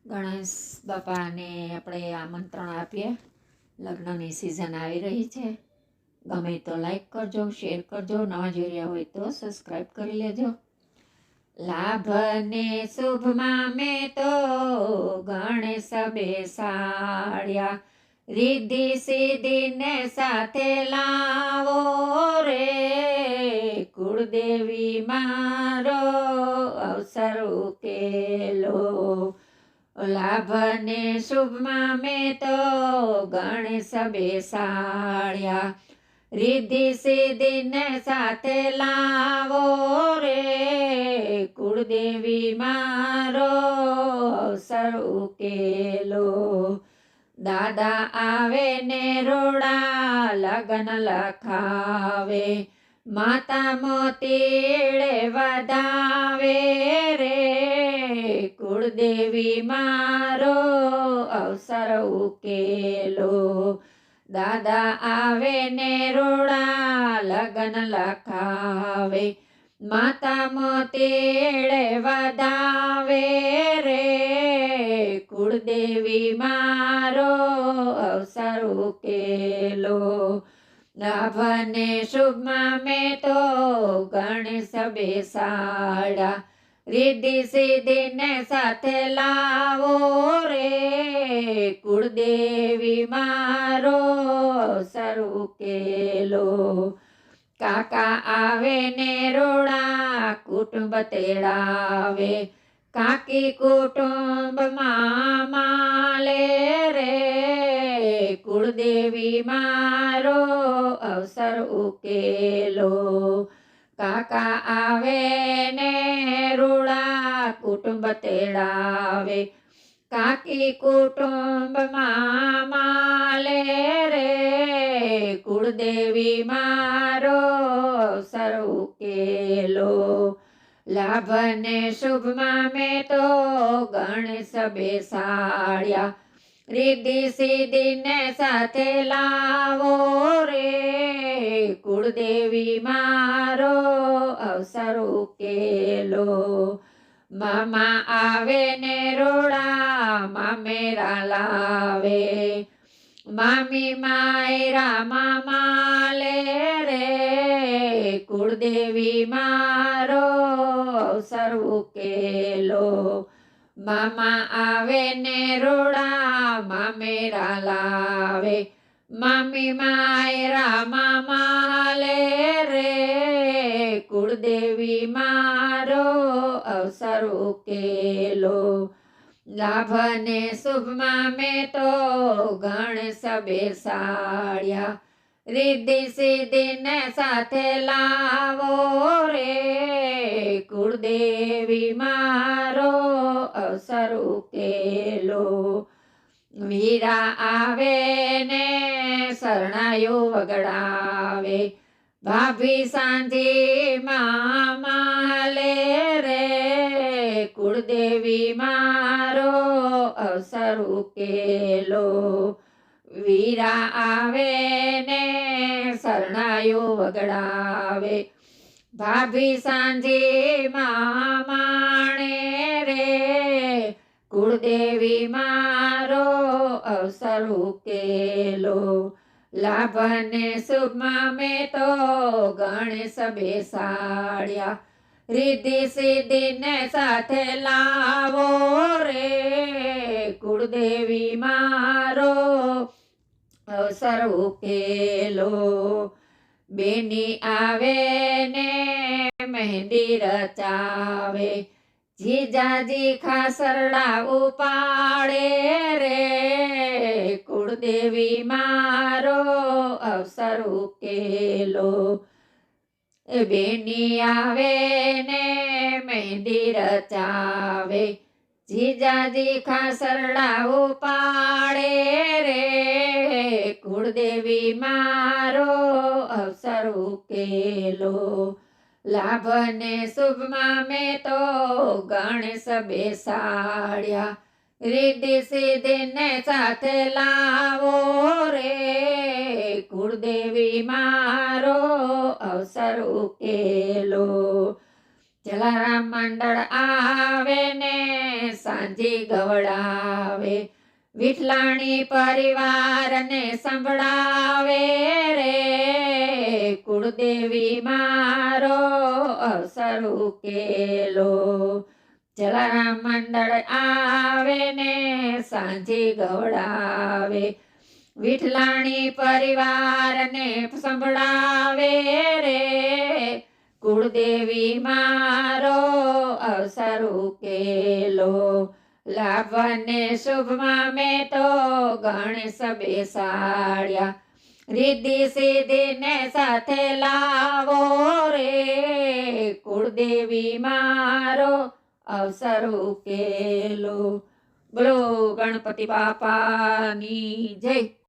ગણેશ બાપાને આપણે આમંત્રણ આપીએ. લગ્નની સિઝન આવી રહી છે. ગમે તો લાઈક કરજો, શેર કરજો, નવા જોઈ રહ્યા હોય તો સબસ્ક્રાઈબ કરી લેજો. લાભને શુભમાં મેં તો ગણેશ બેસાડ્યા, રિદ્ધિ સિદ્ધિને સાથે લાવો રે, કુળદેવી મારો અવસર ઉકેલો. લાભને શુભમાં મેં તો ગણેશ બેસાડ્યા, રિદ્ધિ સિદ્ધિને સાથે લાવો રે, કુળદેવી મારો અવસર ઉકેલો. દાદા આવે ને રોડા લગન લખાવે, માતા મોતીડે વધાવે રે, કુળદેવી મારો અવસર ઉકેલો. દાદા આવે ને રોડા લગન લખાવે, માતા મોતીડે વધાવે રે, કુળદેવી મારો અવસર ઉકેલો. લાભને શુભમાં મેં તો ગણેશ બેસાડ્યા, રિદ્ધિ સિદ્ધિને સાથે લાવો રે, કુળદેવી મારો અવસર ઉકેલો. કાકા આવે ને રોડા કુટુંબ તેડાવે, કાકી કુટુંબમાં માલે રે, કુળદેવી મારો અવસર ઉકેલો. કાકા આવે ને રોડા કુટુંબ તેડાવે, કાકી કુટુંબમાં માલે રે, કુળદેવી મારો અવસર ઉકેલો. લાભને શુભમાં મેં તો ગણેશ બેસાડ્યા, રિદ્ધિ સિદ્ધિને સાથે લાવો રે, કુળદેવી મારો અવસર ઉકેલો. મામા આવે ને રોડા મામેરા લાવે, મામી માયરા મામાલે રે, કુળદેવી મારો અવસર ઉકેલો. મામા આવે ને રોડા મામેરા લાવે, મામી માયરા મામાલે રે, કુળદેવી મારો અવસર ઉકેલો. લાભને શુભમાં મેં તો ગણેશ બેસાડ્યા, રિદ્ધિ સિદ્ધિને સાથે લાવો રે, કુળદેવી મારો અવસર ઉકેલો. વીરા આવે ને શરણાયો વગડાવે, ભાભી સાંજી મામાલે રે, કુળદેવી મારો અવસર ઉકેલો. વીરા આવે ને શરણાયો વગડાવે, ભાભી સાંજી મામાણે રે, કુળદેવી મારો અવસર ઉકેલો. લાભને શુભમાં મેં તો ગણેશ બેસાડ્યા, રિદ્ધિ સિદ્ધિને સાથે લાવો રે, કુળદેવી મારો અવસર ઉકેલો. બેની આવે ને મહેંદી રચાવે, જીજાજી ખાસરડા ઉપાડે રે, કુળદેવી મારો અવસર ઉકેલો. બેની આવે ને મહેંદી રચાવે, જીજાજી ખાસરડા ઉપાડે રે, કુળદેવી મારો અવસર ઉકેલો. લાભને શુભમાં મેં તો ગણેશ બેસાડ્યા, રિદ્ધિ સિદ્ધિને સાથે લાવો રે, કુળદેવી મારો અવસર ઉકેલો. જલારામ મંડળ આવે ને સાંજી ગવડાવે, વિઠલાણી પરિવારને સંભળાવે રે, કુળદેવી મારો અવસર ઉકેલો. જલારામ મંડળ આવે ને સાંજી ગવડાવે, વિઠલાણી પરિવારને સંભળાવે રે, કુળદેવી મારો અવસર ઉકેલો. લાભને શુભમાં મેં તો ગણેશ બેસાડ્યા, રિદ્ધિ સિદ્ધિને સાથે લાવો રે, કુળદેવી મારો અવસર ઉકેલો. બોલો ગણપતિ બાપાની જય.